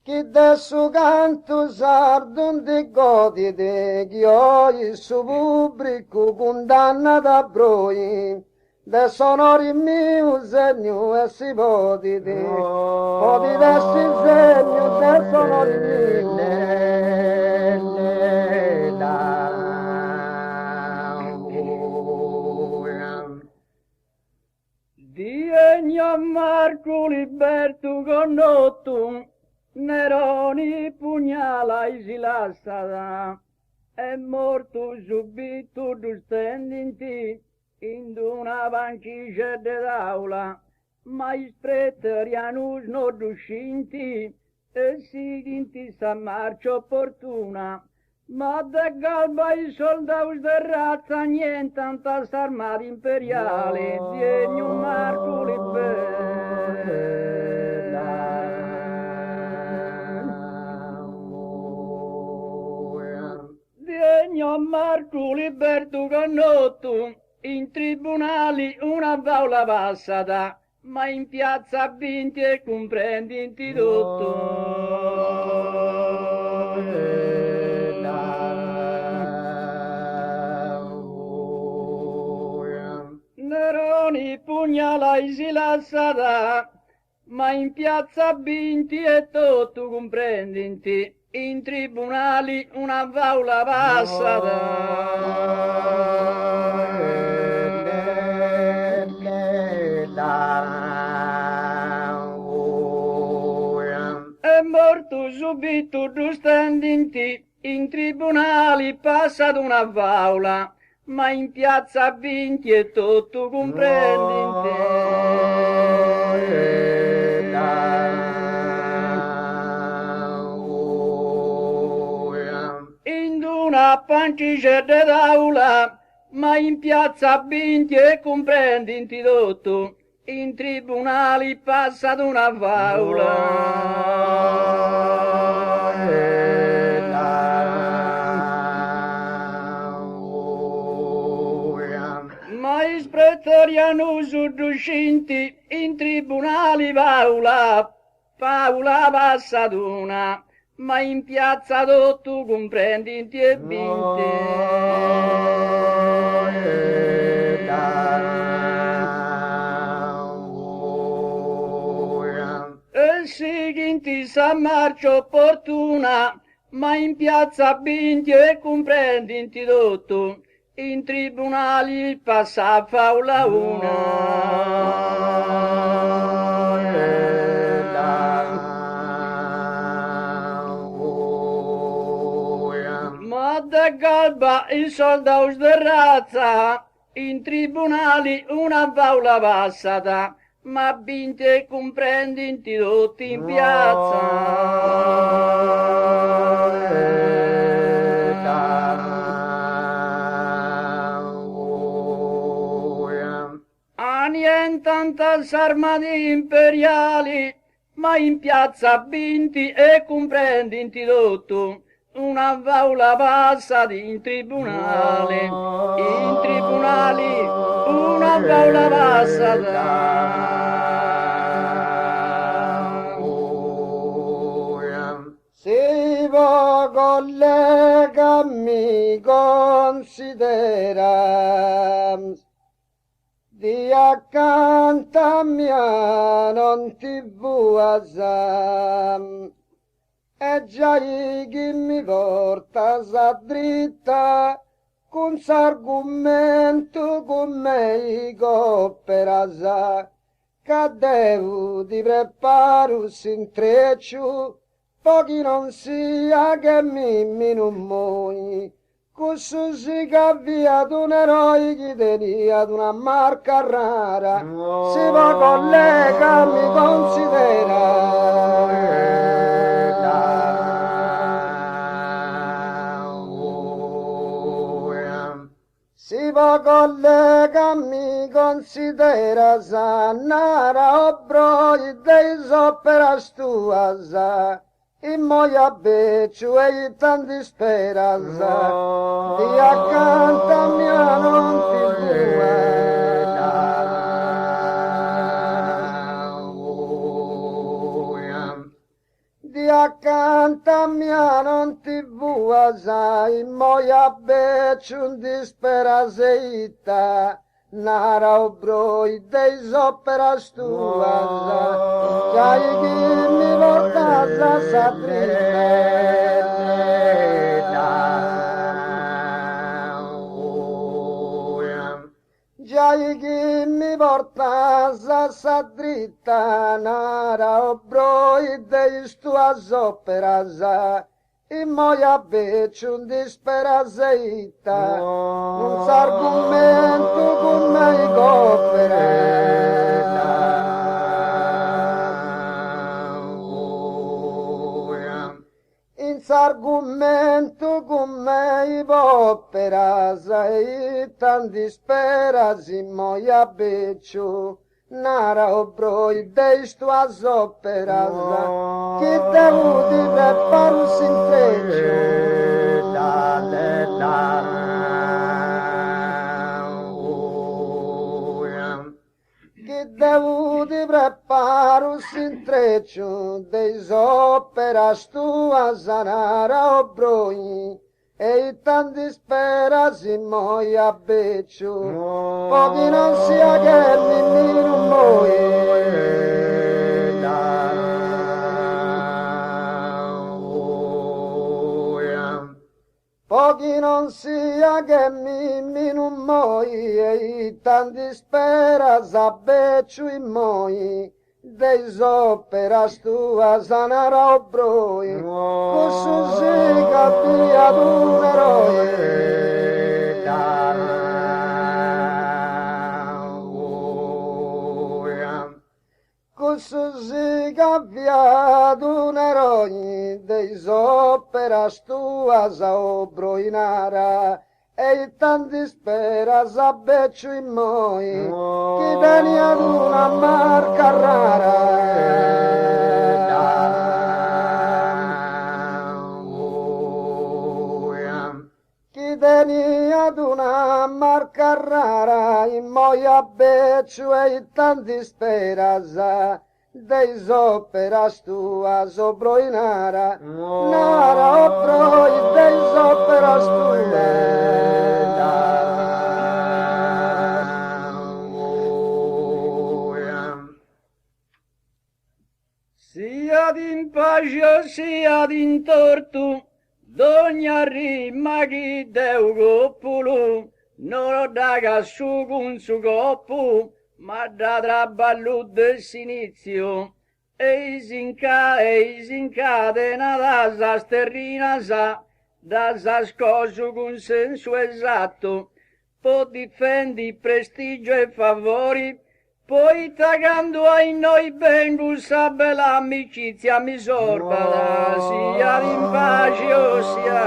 Chi adesso canto sardo di godi de chioi su pubblico condanna da broi de sonori mio segno e si podi de podi dessi il segno de sonori mio. Diegno Marco libertu connottum, Neroni pugnala e si lasciata, è morto subito stendinti in una banchiglia d'aula, ma i preterianus non uscinti e seguinti sa marcia opportuna. Ma da galba i soldaus de razza nientantas armadi imperiali diegno Marco Diegno Marco libertu cannotto in tribunali una faula passata ma in piazza vinti e comprendinti Neroni pugnala e si lassata, ma in piazza vinti e tutto comprendinti, in tribunali una faula È morto subito stendinti, in tribunali passata una faula, ma in piazza vinti e tutto comprendinti. In una panciglia d'aula, ma in piazza vinti e comprendinti tutto, in tribunali passata una Ma i pretorianus uscinti in tribunali faula passatuna, ma in piazza tutto comprendinti e E seguinti sa marcia opportuna, ma in piazza vinti e comprendinti tutto, in tribunali passa faula Ma da galba i soldaus de razza, in tribunali una faula passata, ma vinte e comprendinti tutti in piazza. Nientantas armadi imperiali, ma in piazza vinti e comprendinti tutto, una faula passata in tribunali, una faula passata. Si può collega mi considera di accanto a mia non ti vuoi e già chi mi porta sa dritta con s'argomento con me coopera che devo di preparo s'intreccio pochi non sia che mi non muoio. Questo si cavia ad un eroe che tenia ad una marca rara, si va collega, mi considera. Si va collega, mi considera, sanara obroi dei opera stua, in moia beccio e tanti speranza di accanto a mia non ti di accanto a mia non ti vuoi, sai, moia becciun dispera seita, nara obroi dei zoperas tuas, già chi mi portas a sa Giai chi mi portas a sa dritta, nara obroi deis tuas operas, i moia becciun disperaseita, un s'argumento con me in s'argumento con me operas, e tan disperas in moia becciu, nara obroi deis tuas operas, chi devo di reparus in che devo di preparus in treccio deis operas tuas nara obroi e tan disperas in moia becciu pochi non sia che mi miro pochi non sia che mi non moi e tan disperas a becciu in moi deis operas tuas nara obroi cussu si capia d'un cussu si capia d'un eroe deis operas tuas obroi nara e tan disperas a becciu in moi chi tenia una marca chi tenia una marca rara in moia becciu e tan disperas deis operas tuas obroi nara obroi deis operas sia d'impagio sia d'intortu, d'ogna rima chi deu goppulu, non daga su con su coppu, ma da traballu de sinizio, eis incadena da sa sterrinasa, da sa scosu con senso esatto, po difendi prestigio e favori, poi tagando ai noi vengu sa bella amicizia mi sorba, sia d'impagio sia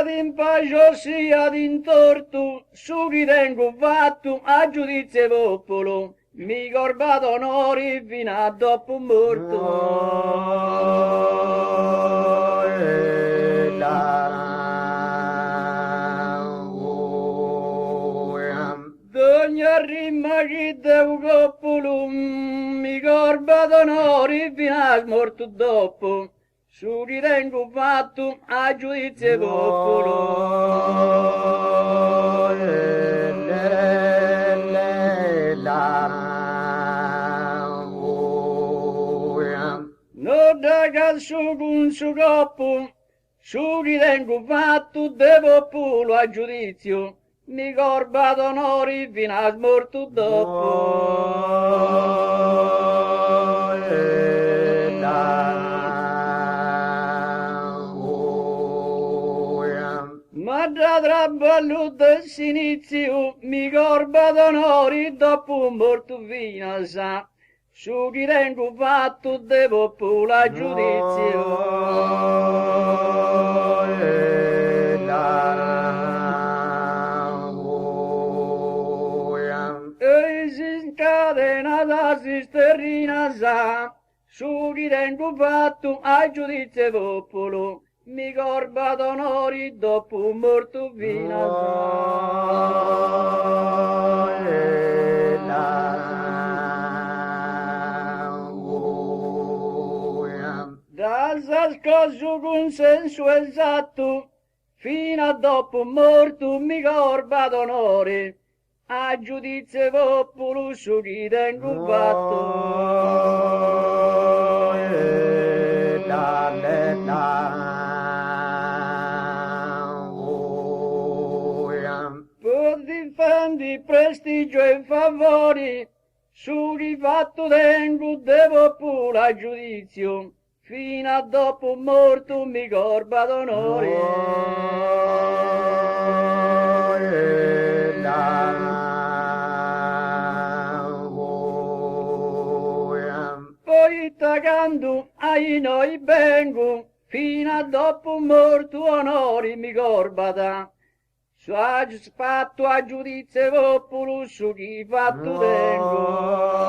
d'impagio sia d'intortu, su chi tengo fatto a giudizio popolo, mi corbato onori fino a dopo morto. D'ogna rima chi devo coppolo, mi corba d'onori fino a morto dopo, su chi tengo fatto a giudizio popolo. Non da calcio con su coppo, su chi tengo fatto de popolo a giudizio, mi corba d'onori fino a morto ma da traballo del sinizio, mi corba d'onori dopo morto fino a sa, su chi tengo fatto de popolo a scatenata si sterrinasa, su chi tengo fatto a giudizio popolo, mi corba d'onori dopo morto fino scosso con senso esatto, fino a dopo morto mi corba d'onore, a giudizio popolo su chi tengo fatto. Per difendi prestigio e favori, su chi fatto tengo de popolo a giudizio, fino a dopo morto mi corba d'onore. Poi tagando ai noi vengo, fino a dopo morto onori mi corbata. Su fatto a giudizio popolo su chi fatto tengo.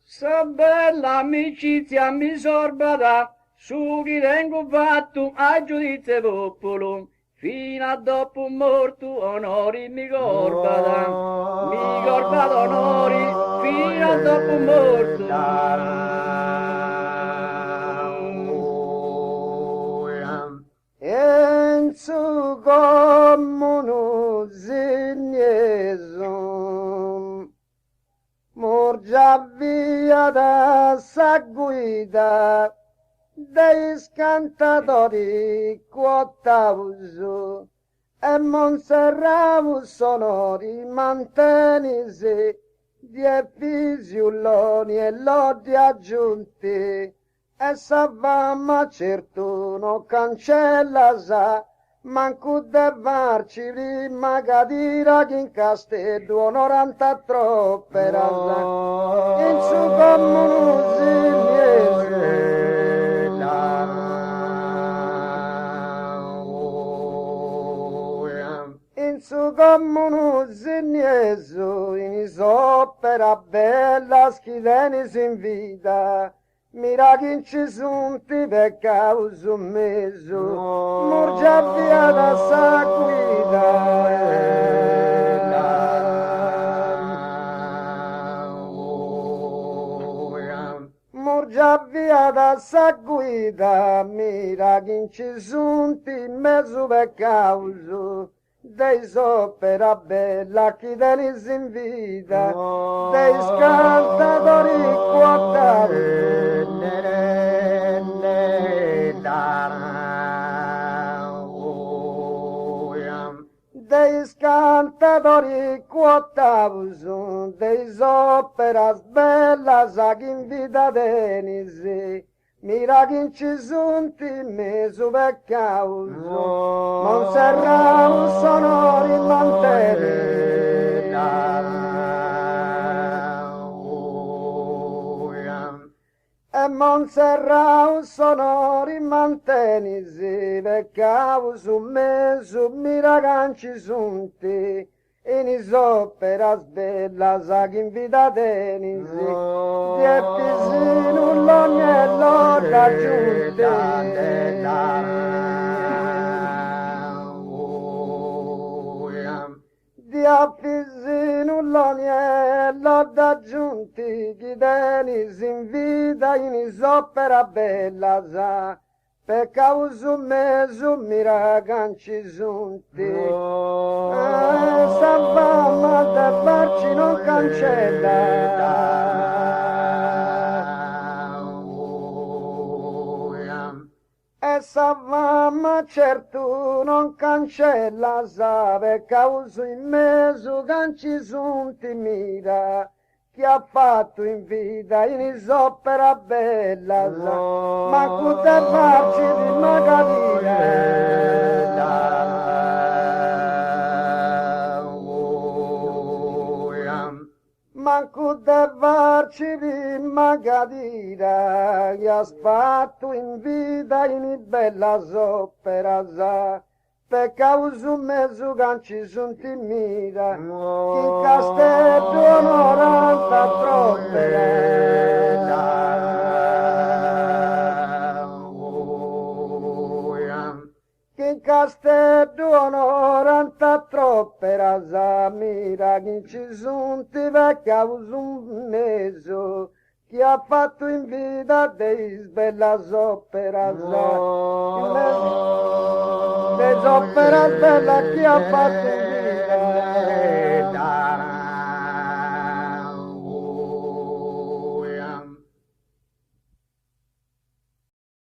Sa bella amicizia mi sorbata, su chi tengo fatto a giudizio popolo, fino a dopo morto onori mi corbata onori, fino a dopo morto. En su comunu zignesum, morgia via da sa guida, dei scantatori quotausu, e Monserratus sonori mantenisi, di fisiulloni e lodi aggiunti, e savamma certo non cancella sa, manco de varci prima cadira che in castello onoranta troppe rasa, in su comunu in su comunu zignesu, in isopera bella schidenis in vita, mirachin ci sunti per causa mesu, murgia via da sa guida. Murgia via da sa guida, mirachin ci sunti mesu per causa dei sopera bella chi tenis in vita, dei scantatori quotati. Dei scantatori quotavus, dei soperas bellas a chi in vita tenisi, mirachin ci sunti mesu per causa, Monserratus sonori manteni. E Monserratus sonori mantenisi, per causa mesu mirachin ci sunti, in isopera bellas a chi in vita tenisi, di efisinu l'ognello raggiunte. Di affisinu l'ognello raggiunti, chi tenisi in vita in isopera bellas, per causa mesu mirachin ci sunti. Savamma de farci non cancella, e savamma certo non cancella, sa per causa in mesu can ci sunti mira, chi ha fatto in vita in isopera bella, ma cutte farci di magadire. Manco de farci di magadira, chi ha fatto in vita in bella sopera, per causa mesu can ci sunt in mira, chi in castello onoranta troppe. Chi in castello onoranta troppe rasa, mira che ci sono ti vecchia un mese, chi ha fatto in vita dei sbella zoppera, le zoppera bella chi ha fatto in